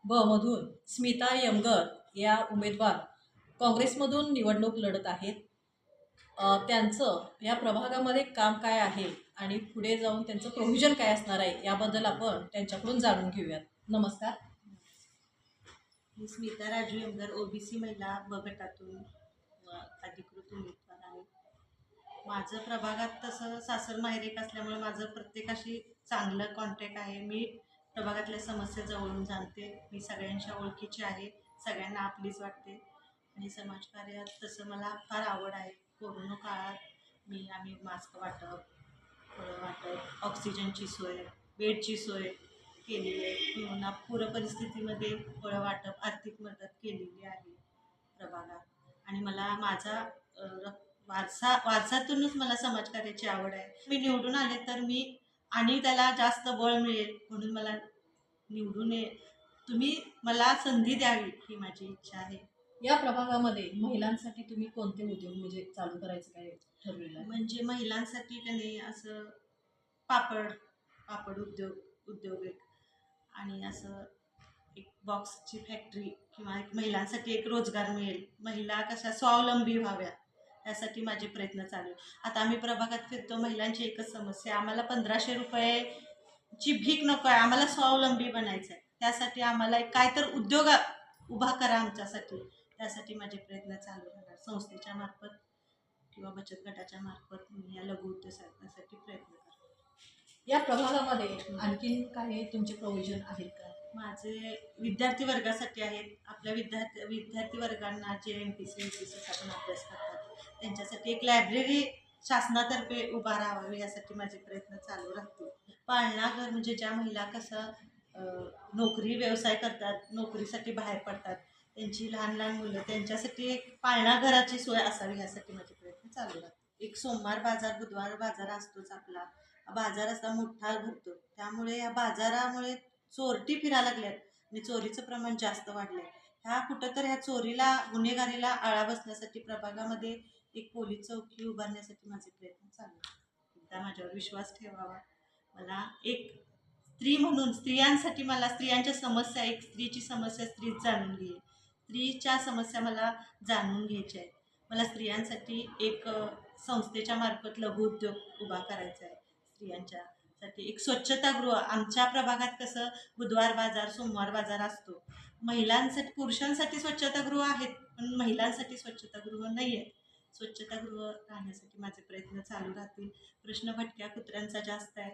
ब मधून स्मिता यमगर या उमेदवार काँग्रेसमधून निवडणूक लढत आहेत. त्यांचं या प्रभागामध्ये काम काय आहे आणि पुढे जाऊन त्यांचं प्रोव्हिजन काय असणार आहे याबद्दल आपण त्यांच्याकडून जाणून घेऊयात. नमस्कार. मी स्मिता राजू यमगर ओबीसी महिला ब गटातून अधिकृत उमेदवार आहे. माझं प्रभागात तसं सासर माहेर एक असल्यामुळे माझं प्रत्येकाशी चांगलं कॉन्टॅक्ट आहे. मी प्रभागातल्या समस्या जवळून जाणते. मी सगळ्यांच्या ओळखीची आहे, सगळ्यांना आपलीच वाटते आणि समाजकार्यात तसं मला फार आवड आहे. कोरोना काळात आम्ही मास्क वाटप, फळं वाटप, ऑक्सिजनची सोय, बेडची सोय केलेली आहे. पुन्हा पूर परिस्थितीमध्ये फळं वाटप, आर्थिक मदत केलेली आहे प्रभागात. आणि मला माझा वारसातूनच मला समाजकार्याची आवड आहे. मी निवडून आले तर मी आणि त्याला जास्त बळ मिळेल म्हणून मला निवडून तुम्ही मला संधी द्यावी ही माझी इच्छा आहे. या प्रभागामध्ये महिलांसाठी तुम्ही कोणते उद्योग म्हणजे चालू करायचं काय ठरवलेलं आहे? म्हणजे महिलांसाठी त्याने असं पापड पापड उद्योग एक आणि असं एक बॉक्सची फॅक्टरी किंवा एक महिलांसाठी एक रोजगार मिळेल. महिला कशा स्वावलंबी व्हाव्या यासाठी माझे प्रयत्न चालू आहे. आता आम्ही प्रभागात फिरतो, महिलांची एकच समस्या, आम्हाला 1500 रुपयेची भीक नको आहे, आम्हाला स्वावलंबी बनायचं आहे. त्यासाठी आम्हाला काय तर उद्योग उभा करा आमच्यासाठी. त्यासाठी माझे प्रयत्न चालू राहणार. संस्थेच्या मार्फत किंवा बचत गटाच्या मार्फत मी या लघु उद्योगासाठी प्रयत्न करतो. या प्रभागामध्ये आणखीन काही तुमचे प्रोव्हिजन आहेत का? माझे विद्यार्थी वर्गासाठी आहेत. आपल्या विद्यार्थी वर्गांना जे MPC UPSC आपण अभ्यास करतात त्यांच्यासाठी एक लायब्ररी शासनातर्फे उभा राहावी यासाठी माझे प्रयत्न चालू राहतील. पाळणाघर म्हणजे ज्या महिला कसं नोकरी व्यवसाय करतात, नोकरीसाठी बाहेर पडतात, त्यांची लहान लहान मुलं, त्यांच्यासाठी एक पाळणाघराची सोय असावी यासाठी माझे प्रयत्न चालू राहतील. एक सोमवार बाजार, बुधवार बाजार असतोच आपला. बाजार असा मोठा भरतो, त्यामुळे या बाजारामुळे चोरटी फिरायला लागल्यात आणि चोरीचं प्रमाण जास्त वाढलंय. ह्या चोरीला, गुन्हेगारीला आळा बसण्यासाठी प्रभागामध्ये एक पोलीस चौकी उभारण्यासाठी माझे प्रयत्न चालू आहेत. एकदा माझ्यावर विश्वास ठेवावा. मला एक स्त्री म्हणून स्त्रियांसाठी मला स्त्रियांच्या समस्या, एक स्त्रीची समस्या स्त्रीच जाणून घेईल. स्त्रीच्या समस्या मला जाणून घ्यायच्या आहेत. मला स्त्रियांसाठी एक संस्थेच्या मार्फत लघु उद्योग उभा करायचा आहे. स्त्रियांच्यासाठी एक स्वच्छतागृह. आमच्या प्रभागात कसं बुधवार बाजार, सोमवार बाजार असतो. महिलांसाठी, पुरुषांसाठी स्वच्छतागृह आहेत पण महिलांसाठी स्वच्छतागृह नाही आहेत. स्वच्छतागृह राहण्यासाठी माझे प्रयत्न चालू राहतील. प्रश्न भटक्या कुत्र्यांचा जास्त आहे.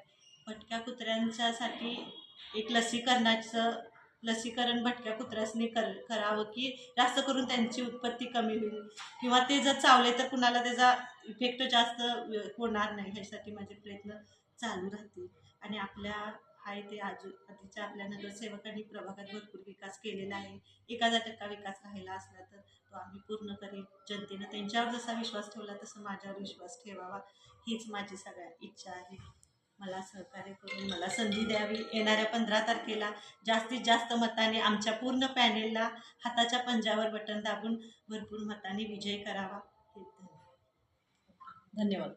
भटक्या कुत्र्यांच्यासाठी एक लसीकरण भटक्या कुत्र्यासनी करावं की जास्त करून त्यांची उत्पत्ती कमी होईल किंवा ते जर चावले तर कुणाला त्याचा इफेक्ट जास्त होणार नाही ह्यासाठी माझे प्रयत्न चालू राहतील. आणि आपल्या आहे ते आधीच्या आपल्या नगरसेवकांनी प्रभागात भरपूर विकास केलेला आहे. 1000% विकास राहिला असला तर तो आम्ही पूर्ण करेल. जनतेनं त्यांच्यावर जसा विश्वास ठेवला तसं माझ्यावर विश्वास ठेवावा हीच माझी सगळ्यात इच्छा आहे. मला सहकार्य करून मला संधी द्यावी. येणाऱ्या 15 तारखेला जास्तीत जास्त मताने आमच्या पूर्ण पॅनेलला हाताच्या पंजावर बटन दाबून भरपूर मताने विजय करावा. धन्यवाद.